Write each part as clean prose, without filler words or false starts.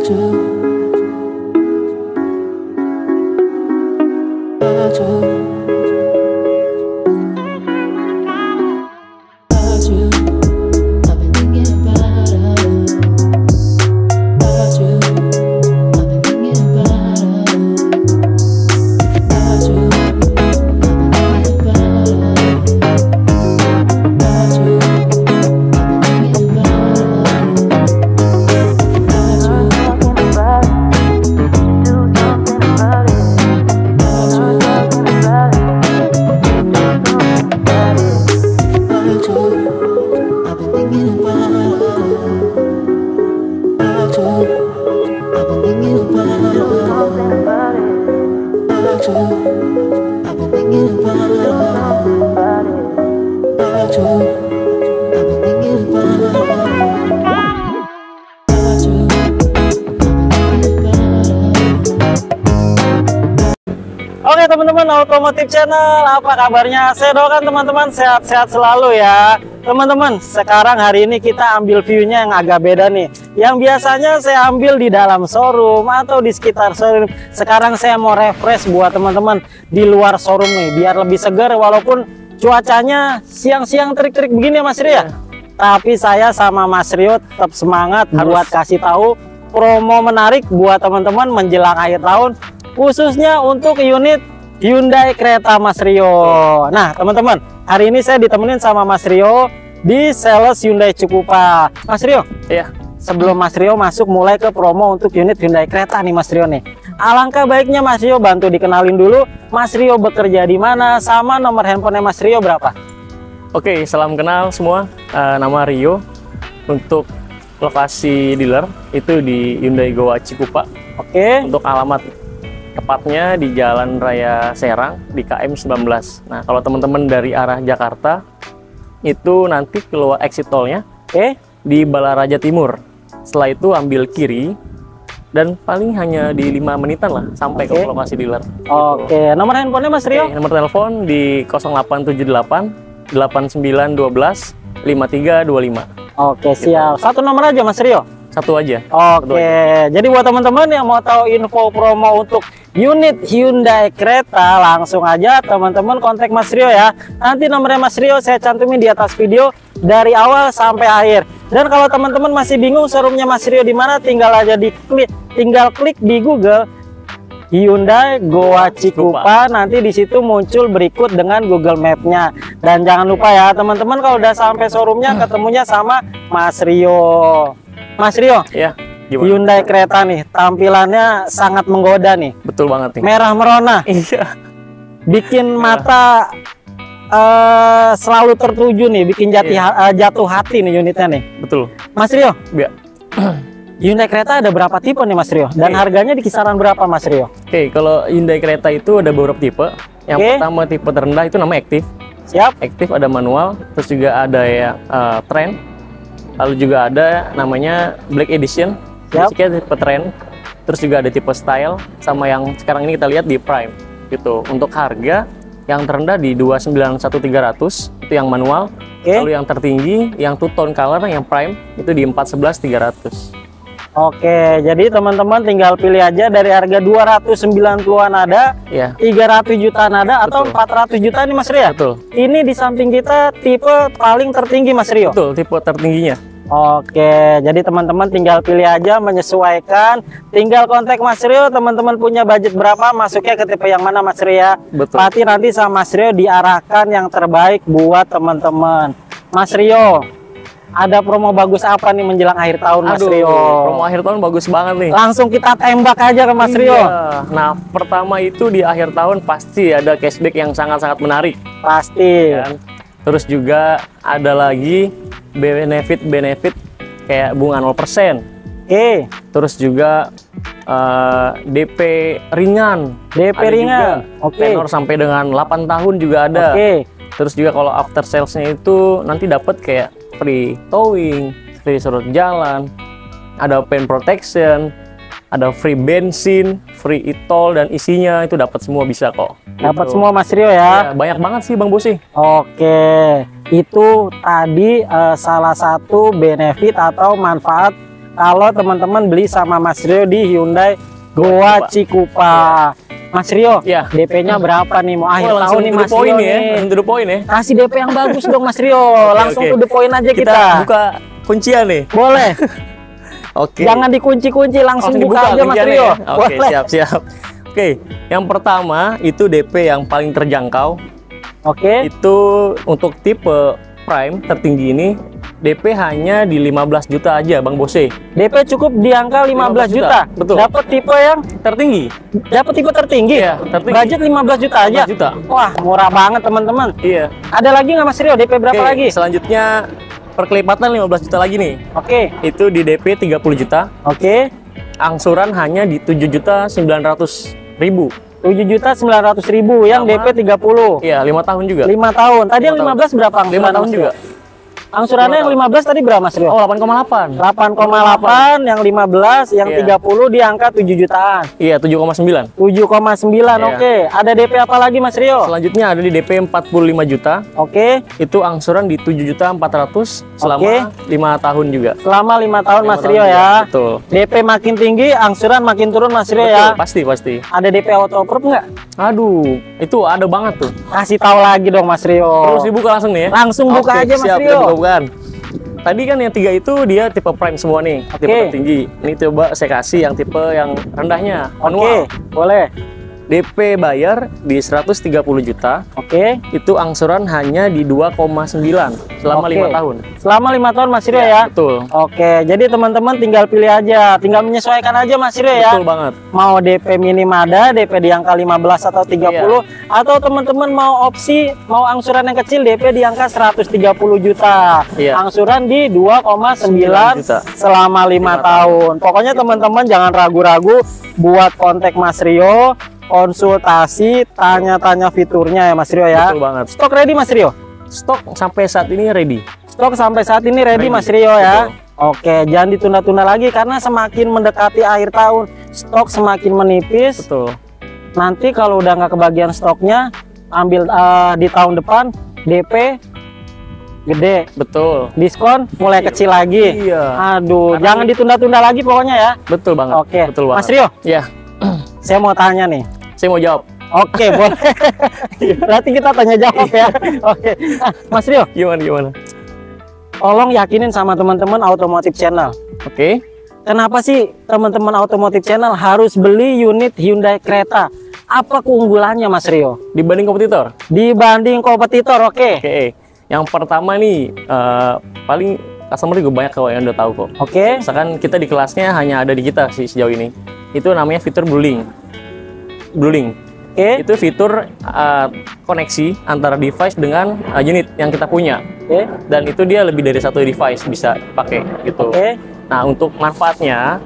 Oke teman-teman Automotive Channel, apa kabarnya? Saya doakan teman-teman sehat-sehat selalu ya. Teman-teman, sekarang hari ini kita ambil view-nya yang agak beda nih. Yang biasanya saya ambil di dalam showroom atau di sekitar showroom. Sekarang saya mau refresh buat teman-teman di luar showroom nih, biar lebih segar walaupun cuacanya siang-siang terik-terik begini ya Mas Rio ya. Tapi saya sama Mas Rio tetap semangat buat kasih tahu promo menarik buat teman-teman menjelang akhir tahun, khususnya untuk unit Hyundai Creta Mas Rio. Nah teman-teman, hari ini saya ditemenin sama Mas Rio di sales Hyundai Cikupa. Mas Rio, iya. Sebelum Mas Rio masuk mulai ke promo untuk unit Hyundai Creta nih Mas Rio nih, alangkah baiknya Mas Rio bantu dikenalin dulu Mas Rio bekerja di mana, sama nomor handphonenya Mas Rio berapa? Oke, salam kenal semua. Nama Rio. Untuk lokasi dealer itu di Hyundai Goa Cikupa. Oke. Untuk alamat tepatnya di Jalan Raya Serang di KM 19. Nah, kalau teman-teman dari arah Jakarta itu nanti keluar exit tolnya di Balaraja Timur. Setelah itu ambil kiri dan paling hanya di 5 menitan lah sampai ke lokasi dealer. Oke, nomor handphonenya Mas Rio? Nomor telepon di 0878 8912 5325. Oke, siap. Satu nomor aja Mas Rio? Satu aja. Oke, jadi buat teman-teman yang mau tahu info promo untuk unit Hyundai Creta, langsung aja teman-teman kontak Mas Rio ya. Nanti nomornya Mas Rio saya cantumin di atas video dari awal sampai akhir. Dan kalau teman-teman masih bingung showroomnya Mas Rio di mana, tinggal klik di Google Hyundai Goa Cikupa. Nanti di situ muncul berikut dengan Google Map-nya. Dan jangan lupa ya teman-teman, kalau udah sampai showroomnya ketemunya sama Mas Rio. Mas Rio, ya, Hyundai Creta nih tampilannya sangat menggoda nih. Betul banget nih. Merah merona. Iya. Bikin mata selalu tertuju nih, bikin jatuh hati nih unitnya nih. Betul. Mas Rio. Ya. Hyundai Creta ada berapa tipe nih Mas Rio? Dan harganya di kisaran berapa Mas Rio? Oke, kalau Hyundai Creta itu ada beberapa tipe. Yang pertama tipe terendah itu namanya Active. Siap. Active ada manual, terus juga ada ya Trend. Lalu juga ada namanya Black Edition. Basicnya tipe Trend. Terus juga ada tipe Style sama yang sekarang ini kita lihat di Prime gitu. Untuk harga yang terendah di 291.300 itu yang manual. Lalu yang tertinggi yang two tone color yang Prime itu di 411.300. Oke, jadi teman-teman tinggal pilih aja dari harga 290-an ada, 300 jutaan ada, atau 400 juta nih Mas Rio. Betul. Ini di samping kita tipe paling tertinggi Mas Rio. Betul, tipe tertingginya. Oke, jadi teman-teman tinggal pilih aja, menyesuaikan, tinggal kontak Mas Rio. Teman-teman punya budget berapa, masuknya ke tipe yang mana Mas Rio. Betul. Berarti nanti sama Mas Rio diarahkan yang terbaik buat teman-teman. Mas Rio, ada promo bagus apa nih menjelang akhir tahun Mas Rio? Promo akhir tahun bagus banget nih. Langsung kita tembak aja ke Mas Rio. Nah, pertama itu di akhir tahun pasti ada cashback yang sangat-sangat menarik. Pasti. Kan? Terus juga ada lagi benefit kayak bunga 0%. Terus juga DP ringan. DP ringan. Tenor sampai dengan 8 tahun juga ada. Terus juga kalau after salesnya itu nanti dapat kayak free towing, free surut jalan, ada paint protection, ada free bensin, free e-tol, dan isinya itu dapat semua bisa kok. Dapat semua Mas Rio ya? Banyak banget sih Bang Bosi. Oke, itu tadi salah satu benefit atau manfaat kalau teman-teman beli sama Mas Rio di Hyundai Goa Cikupa. Mas Rio, Ya. DP-nya berapa nih? Mau akhir tahun nih Mas Rio ya, nih. langsung to the point ya. Kasih DP yang bagus dong Mas Rio. Langsung oke. to the point aja Kita kita. buka kuncian nih. Boleh. Oke. Jangan dikunci-kunci, langsung buka aja Mas kunciannya Rio. ya. Oke, Boleh. siap. Oke, yang pertama itu DP yang paling terjangkau. Oke. Itu untuk tipe Prime tertinggi ini DP hanya di 15 juta aja Bang Bose. DP cukup di angka 15 juta. Betul. Dapat tipe yang Tertinggi. dapat tipe tertinggi. Iya, tertinggi. Budget 15 juta aja. 15 juta. Wah, murah banget teman-teman. Iya. Ada lagi nggak Mas Rio? DP berapa Oke, lagi? selanjutnya perkelipatan 15 juta lagi nih. Oke. Itu di DP 30 juta. Oke. Angsuran hanya di 7.900.000. 7.900.000 yang Sama. DP 30. Iya, 5 tahun juga. 5 tahun. Tadi yang 5 tahun. 15 berapa? 5 tahun juga. Angsurannya yang 15 tadi berapa Mas Rio? Oh, 8,8. 8,8, yang 15, yang Iya. 30 di angka 7 jutaan. Iya, 7,9. 7,9. Iya. Oke. Ada DP apa lagi Mas Rio? Selanjutnya ada di DP 45 juta. Oke. Itu angsuran di 7.400.000 selama Oke. 5 tahun juga. Selama 5 tahun 5 Mas tahun Rio juga, ya. Betul. DP makin tinggi, angsuran makin turun Mas Rio Betul, ya. pasti. Ada DP auto approve nggak? Aduh, itu ada banget tuh. Kasih tahu lagi dong Mas Rio. Terus dibuka langsung nih ya. Langsung buka Oke, aja Mas siap, Rio. kita buka-bukaan. Tadi kan yang 3 itu dia tipe Prime semua nih, tipe Oke. tertinggi. Ini coba saya kasih yang tipe yang rendahnya, Oke, manual. boleh. DP bayar di 130 juta. Oke. Itu angsuran hanya di 2,9 selama Oke. 5 tahun. Selama 5 tahun Mas Rio ya. Betul. Oke, jadi teman-teman tinggal pilih aja, tinggal menyesuaikan aja Mas Rio ya. Betul banget. Mau DP minim ada, DP di angka 15 atau 30, atau teman-teman mau opsi, mau angsuran yang kecil DP di angka 130 juta. Iya. Angsuran di 2,9 juta. selama 5 tahun. Pokoknya teman-teman jangan ragu-ragu buat kontak Mas Rio, konsultasi, tanya-tanya fiturnya ya Mas Rio ya. Betul banget. Stok ready Mas Rio? Stok sampai saat ini ready. Stok sampai saat ini ready Ready. Mas Rio ya. Betul. Oke, jangan ditunda-tunda lagi karena semakin mendekati akhir tahun, stok semakin menipis. Betul. Nanti kalau udah nggak kebagian stoknya, ambil di tahun depan DP gede, Betul. diskon mulai kecil lagi. Iya. Aduh, Karena jangan ditunda-tunda lagi pokoknya ya. Betul banget. Oke, Betul banget. Mas Rio, Ya, saya mau tanya nih. saya mau jawab. Oke, boleh. Berarti kita tanya jawab ya. Oke, Mas Rio, Gimana? tolong yakinin sama teman-teman Automotive Channel. Oke. Kenapa sih teman-teman Automotive Channel harus beli unit Hyundai Creta? Apa keunggulannya Mas Rio? Dibanding kompetitor. Dibanding kompetitor, oke. Oke. Yang pertama nih, paling customer juga banyak kalau yang udah tahu kok. Oke, Misalkan kita di kelasnya hanya ada di kita sih sejauh ini. Itu namanya fitur Bluelink. oke, Itu fitur koneksi antara device dengan unit yang kita punya. oke, Dan itu dia lebih dari satu device bisa pakai gitu. oke. Nah, untuk manfaatnya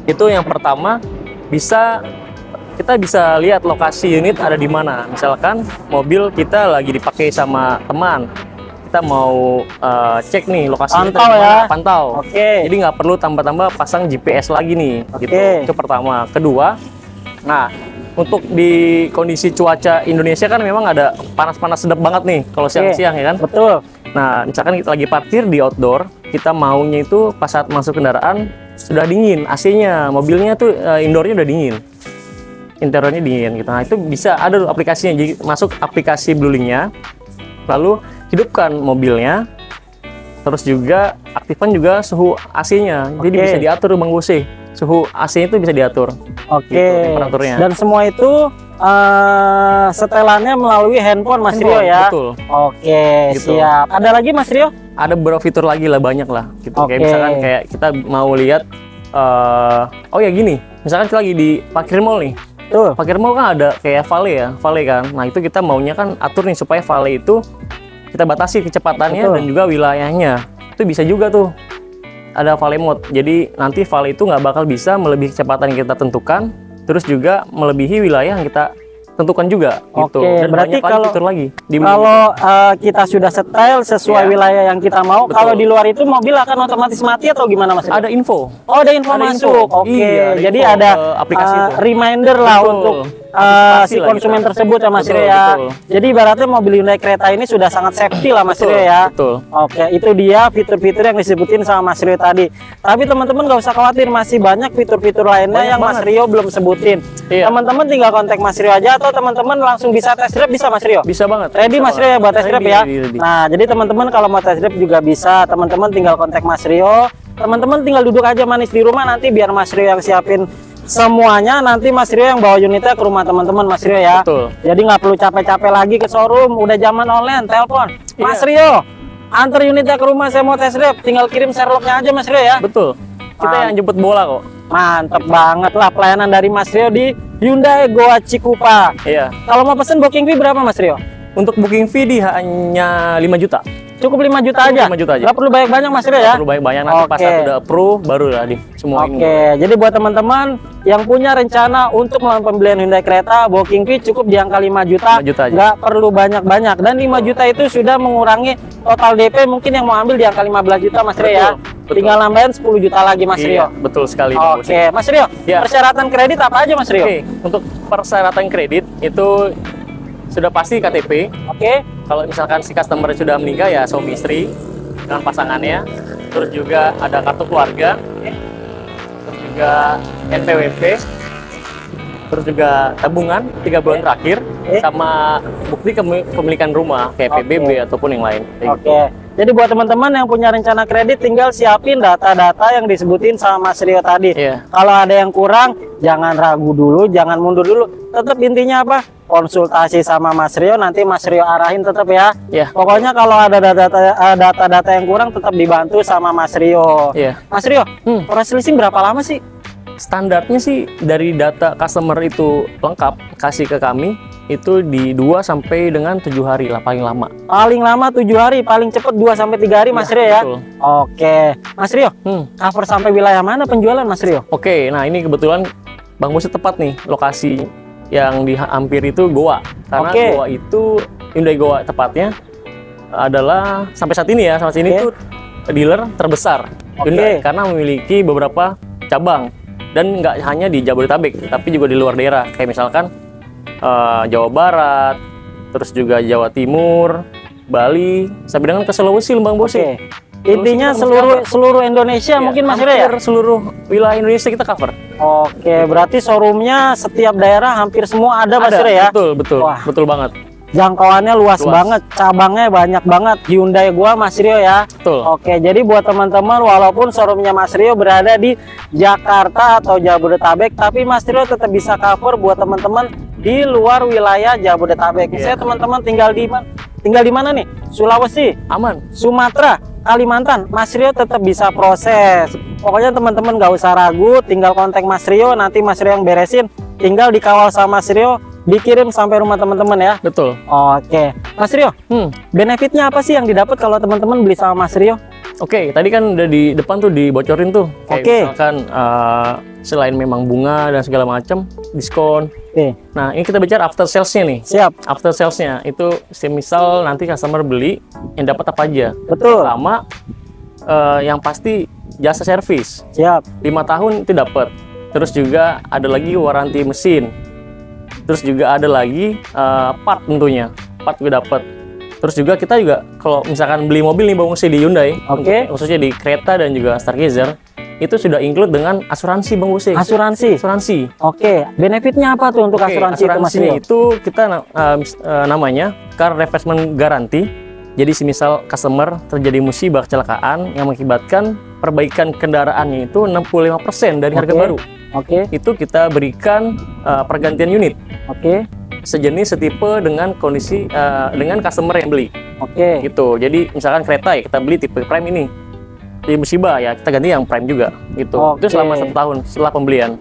itu yang pertama kita bisa lihat lokasi unit ada di mana. Misalkan mobil kita lagi dipakai sama teman, kita mau cek nih lokasi unit Pantau ada di ya. mana, pantau. Oke. Jadi nggak perlu tambah-tambah pasang GPS lagi nih. Oke. Gitu. Itu pertama. Kedua, nah untuk di kondisi cuaca Indonesia kan memang ada panas-panas sedap banget nih kalau siang-siang ya kan. Betul. Nah, misalkan kita lagi parkir di outdoor, kita maunya itu pas saat masuk kendaraan sudah dingin, AC-nya, mobilnya tuh indoornya udah dingin, interiornya dingin gitu. Nah, itu bisa ada tuh aplikasinya, jadi masuk aplikasi Bluelink-nya, lalu hidupkan mobilnya, terus juga aktifkan juga suhu AC-nya, jadi Oke. bisa diatur Bang Bose, suhu AC itu bisa diatur. Oke. Gitu, temperaturnya. Dan semua itu setelannya melalui handphone Mas Rio Handphone, ya. betul. Oke, Gitu. siap. Ada lagi Mas Rio? Ada beberapa fitur lagi lah, banyak lah gitu. Kayak Oke. misalkan kayak kita mau lihat oh ya gini, misalkan kita lagi di parkir mall nih. Tuh. Parkir mall kan ada kayak valet ya, valet kan. Nah, itu kita maunya kan atur nih supaya valet itu kita batasi kecepatannya Betul. dan juga wilayahnya. Itu bisa juga tuh. Ada valet mode. Jadi nanti valet itu nggak bakal bisa melebihi kecepatan yang kita tentukan, terus juga melebihi wilayah yang kita tentukan juga gitu. Oke, Dan berarti banyak lagi kalau- fitur lagi di Kalau kita sudah setel sesuai Iya. wilayah yang kita mau, Betul. kalau di luar itu mobil akan otomatis mati atau gimana Mas Rio? ada info. Oh, ada info Ada masuk. info. Oke, Iya, ada jadi info ada ke aplikasi itu. reminder lah Betul. untuk si konsumen tersebut ya Mas Betul, Rio ya. betul. Jadi ibaratnya mobil Hyundai Creta ini sudah sangat safety lah Mas Betul, Rio ya. betul. Oke, itu dia fitur-fitur yang disebutin sama Mas Rio tadi. Tapi teman-teman nggak usah khawatir, masih banyak fitur-fitur lainnya Banyak yang Mas banget. Rio belum sebutin. Iya. Teman-teman tinggal kontak Mas Rio aja atau teman-teman langsung bisa test drive, bisa Mas Rio? Bisa banget. Ready bisa Mas Rio ya buat test drive Ready, ya. ready. Nah, jadi teman-teman kalau mau test drive juga bisa. Teman-teman tinggal kontak Mas Rio. Teman-teman tinggal duduk aja manis di rumah, nanti biar Mas Rio yang siapin semuanya. Nanti Mas Rio yang bawa unitnya ke rumah teman-teman Mas Rio ya. Betul. Jadi nggak perlu capek-capek lagi ke showroom. Udah zaman online, telepon. Mas Iya. Rio, antar unitnya ke rumah, saya mau test drive. Tinggal kirim Sherlocknya aja Mas Rio ya. Betul. Kita yang jemput bola kok. Mantep banget lah pelayanan dari Mas Rio di Hyundai Goa Cikupa. Iya. Kalau mau pesen booking fee berapa Mas Rio? Untuk booking fee di hanya 5 juta. Cukup 5 juta aja? 5 juta aja. Nggak perlu banyak-banyak Mas Rio ya? Perlu banyak nanti pas Oke. satu udah approve baru lah di semua ini. Oke, jadi buat teman-teman yang punya rencana untuk melakukan pembelian Hyundai Creta, booking fee cukup di angka 5 juta, 5 juta aja. nggak perlu banyak-banyak. Dan 5 juta itu sudah mengurangi total DP mungkin yang mau ambil di angka 15 juta Mas Rio ya. Betul. Tinggal nambahin 10 juta lagi Mas Iya, Rio. betul sekali. Bang Bos. Oke, Mas Rio, Ya. persyaratan kredit apa aja Mas Rio? Oke, untuk persyaratan kredit itu sudah pasti KTP. Oke, Kalau misalkan si customer sudah meninggal ya suami istri dengan pasangannya. Terus juga ada kartu keluarga. Terus juga NPWP. Terus juga tabungan 3 bulan terakhir sama bukti kepemilikan rumah kayak PBB ataupun yang lain. Kayak gitu. Oke. Jadi buat teman-teman yang punya rencana kredit tinggal siapin data-data yang disebutin sama Mas Rio tadi. Iya. Kalau ada yang kurang, jangan ragu dulu, jangan mundur dulu. Tetap intinya apa? Konsultasi sama Mas Rio, nanti Mas Rio arahin tetap ya. Iya. Pokoknya kalau ada data-data yang kurang tetap dibantu sama Mas Rio. Iya. Mas Rio, proses leasing berapa lama sih? Standarnya sih dari data customer itu lengkap kasih ke kami itu di 2 sampai dengan 7 hari lah paling lama. Paling lama 7 hari, paling cepat 2 sampai 3 hari Mas Iya, Rio ya. betul. Oke. Mas Rio, cover sampai wilayah mana penjualan Mas Rio? Oke, nah ini kebetulan Bang Bos tepat nih lokasi yang di hampir itu Goa. Karena Oke. Goa itu Hyundai Goa tepatnya adalah sampai saat ini ya, sampai sini Oke. tuh dealer terbesar Hyundai karena memiliki beberapa cabang dan nggak hanya di Jabodetabek tapi juga di luar daerah kayak misalkan Jawa Barat, terus juga Jawa Timur, Bali, sampai dengan ke Sulawesi, Bang Bos. Oke. Intinya seluruh Indonesia mungkin Mas Rio ya? Hampir seluruh wilayah Indonesia kita cover. Oke, berarti showroomnya setiap daerah hampir semua ada Mas Rio ya? Betul, Wah. betul banget. Jangkauannya luas Luas. banget, cabangnya banyak banget. Hyundai gua Mas Rio ya. Betul. Oke, jadi buat teman-teman walaupun showroomnya Mas Rio berada di Jakarta atau Jabodetabek, tapi Mas Rio tetap bisa cover buat teman-teman di luar wilayah Jabodetabek. Misalnya teman-teman tinggal di mana? Tinggal di mana nih? Sulawesi, Aman. Sumatera, Kalimantan, Mas Rio tetap bisa proses. Pokoknya teman-teman nggak usah ragu, tinggal kontak Mas Rio, nanti Mas Rio yang beresin. Tinggal dikawal sama Mas Rio, dikirim sampai rumah teman-teman ya. Betul. Oke, Mas Rio, benefitnya apa sih yang didapat kalau teman-teman beli sama Mas Rio? Oke, tadi kan udah di depan tuh dibocorin tuh. Kayak Oke. misalkan selain memang bunga dan segala macam, diskon. Oke, Nah, ini kita bicara after sales-nya nih. siap, After sales-nya itu semisal nanti customer beli yang dapat apa aja. betul, Pertama yang pasti jasa servis. siap. 5 tahun itu dapat. Terus juga ada lagi waranti mesin. Terus juga ada lagi part tentunya. Part juga dapat. Terus juga kita juga kalau misalkan beli mobil nih Bang Usi di Hyundai, Oke. khususnya di Creta dan juga Stargazer, itu sudah include dengan asuransi Bang Usi. Asuransi. Asuransi. Oke, benefitnya apa tuh untuk Oke, asuransi itu Mas asuransinya Rio? itu kita namanya car replacement guarantee. Jadi semisal customer terjadi musibah kecelakaan yang mengakibatkan perbaikan kendaraannya itu 65% dari harga Oke. baru. Oke, Itu kita berikan pergantian unit oke, sejenis setipe dengan kondisi dengan customer yang beli oke. gitu. Jadi misalkan kereta ya kita beli tipe prime ini. Di musibah ya kita ganti yang prime juga gitu. Oke. Itu selama 1 tahun setelah pembelian.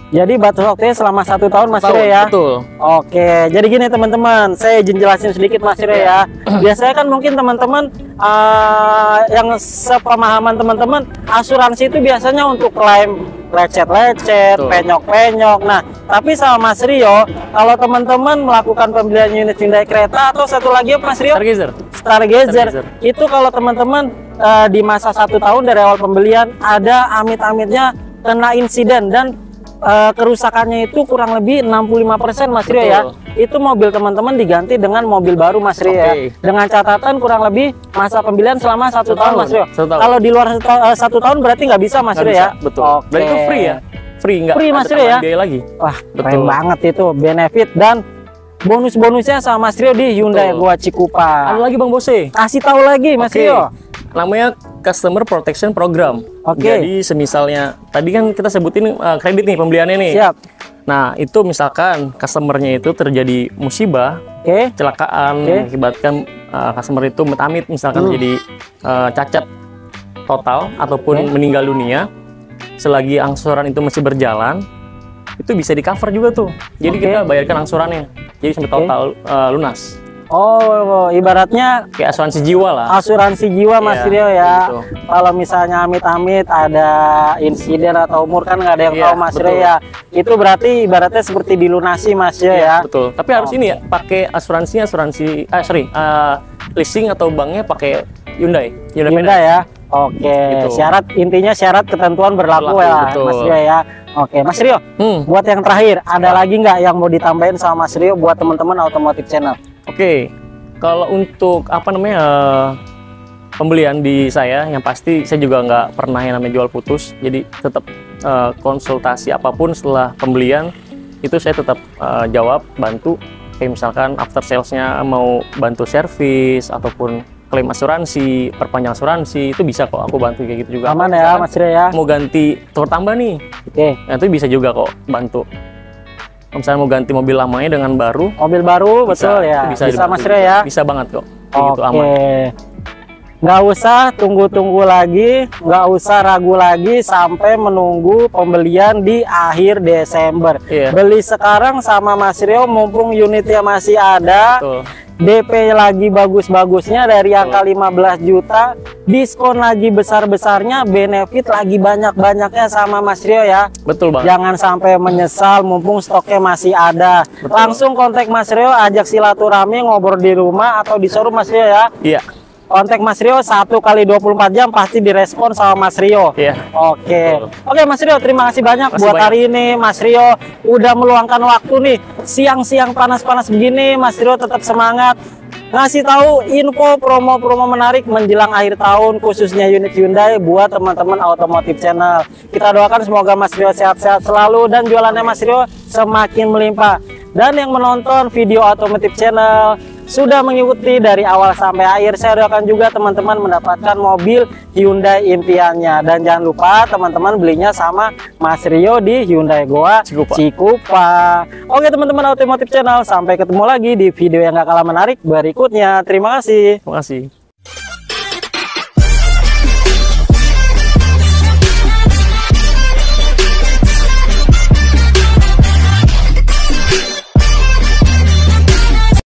Jadi batas waktunya selama 1 tahun Mas Rio ya? Betul. Oke, jadi gini teman-teman, saya izin jelasin sedikit Mas Rio ya. Biasanya kan mungkin teman-teman yang sepemahaman teman-teman, asuransi itu biasanya untuk klaim lecet-lecet, Betul. penyok-penyok. Nah, tapi sama Mas Rio, kalau teman-teman melakukan pembelian unit Hyundai Creta atau satu lagi apa Mas Rio? Stargazer. Stargazer. Stargazer. Itu kalau teman-teman di masa 1 tahun dari awal pembelian ada amit-amitnya kena insiden dan kerusakannya itu kurang lebih 65% Mas Rio ya. Itu mobil teman-teman diganti dengan mobil baru Mas Rio ya. Dengan catatan kurang lebih masa pembelian selama 1 tahun Mas Rio. Kalau di luar 1 tahun berarti nggak bisa Mas Rio ya. Betul. Dan itu free ya. Free Mas Rio ya. Biaya lagi. Wah, keren banget itu benefit dan bonus-bonusnya sama Mas Rio di Hyundai Goa Cikupa. Ada lagi Bang Bose. Kasih tahu lagi Mas Rio. Namanya Customer Protection Program. Jadi semisalnya tadi kan kita sebutin kredit nih pembeliannya nih. Siap. Nah itu misalkan customernya itu terjadi musibah, kecelakaan, mengakibatkan customer itu amit-amit misalkan jadi cacat total ataupun meninggal dunia, selagi angsuran itu masih berjalan, itu bisa di cover juga tuh. Jadi kita bayarkan angsurannya, jadi sampai total lunas. Oh, ibaratnya kayak asuransi jiwa lah. Asuransi jiwa Mas Rio ya. Gitu. Kalau misalnya amit-amit ada insiden atau umur kan nggak ada yang tahu Mas Rio ya. Itu berarti ibaratnya seperti dilunasi Mas Rio ya. Betul. Tapi harus ini ya, pakai asuransi leasing atau banknya pakai Hyundai ya. Oke, gitu. Intinya syarat ketentuan berlaku ya Mas Rio ya. Oke, Mas Rio. Buat yang terakhir, ada lagi nggak yang mau ditambahin sama Mas Rio buat teman-teman Automotive Channel? Oke, kalau untuk pembelian di saya, yang pasti saya juga nggak pernah yang namanya jual putus. Jadi tetap konsultasi apapun setelah pembelian itu saya tetap jawab, bantu. Kayak misalkan after salesnya mau bantu servis ataupun klaim asuransi, perpanjang asuransi, itu bisa kok aku bantu kayak gitu juga. Aman ya Mas Rio ya. Mau ganti tur tambah nih, nah, itu bisa juga kok bantu. Misalnya mau ganti mobil lamanya dengan baru, mobil baru, betul ya, bisa Mas Rio ya. Bisa banget kok, gitu aman. Nggak usah tunggu-tunggu lagi, nggak usah ragu lagi sampai menunggu pembelian di akhir Desember. Beli sekarang sama Mas Rio mumpung unitnya masih ada. DP lagi bagus-bagusnya dari angka 15 juta, diskon lagi besar-besarnya, benefit lagi banyak-banyaknya sama Mas Rio ya. Betul banget. Jangan sampai menyesal mumpung stoknya masih ada. Langsung kontak Mas Rio, ajak silaturahmi, ngobrol di rumah atau di showroom Mas Rio ya. Iya. Kontak Mas Rio 1 kali 24 jam pasti direspon sama Mas Rio. Oke, Mas Rio, terima kasih banyak buat hari ini. Mas Rio udah meluangkan waktu nih siang-siang panas-panas begini. Mas Rio tetap semangat ngasih tahu info promo-promo menarik menjelang akhir tahun, khususnya unit Hyundai buat teman-teman Automotive Channel. Kita doakan semoga Mas Rio sehat-sehat selalu dan jualannya Mas Rio semakin melimpah. Dan yang menonton video Automotive Channel sudah mengikuti dari awal sampai akhir, saya doakan juga teman-teman mendapatkan mobil Hyundai impiannya. Dan jangan lupa teman-teman belinya sama Mas Rio di Hyundai Goa Cikupa. Oke teman-teman Automotive Channel, sampai ketemu lagi di video yang gak kalah menarik berikutnya. Terima kasih. Terima kasih.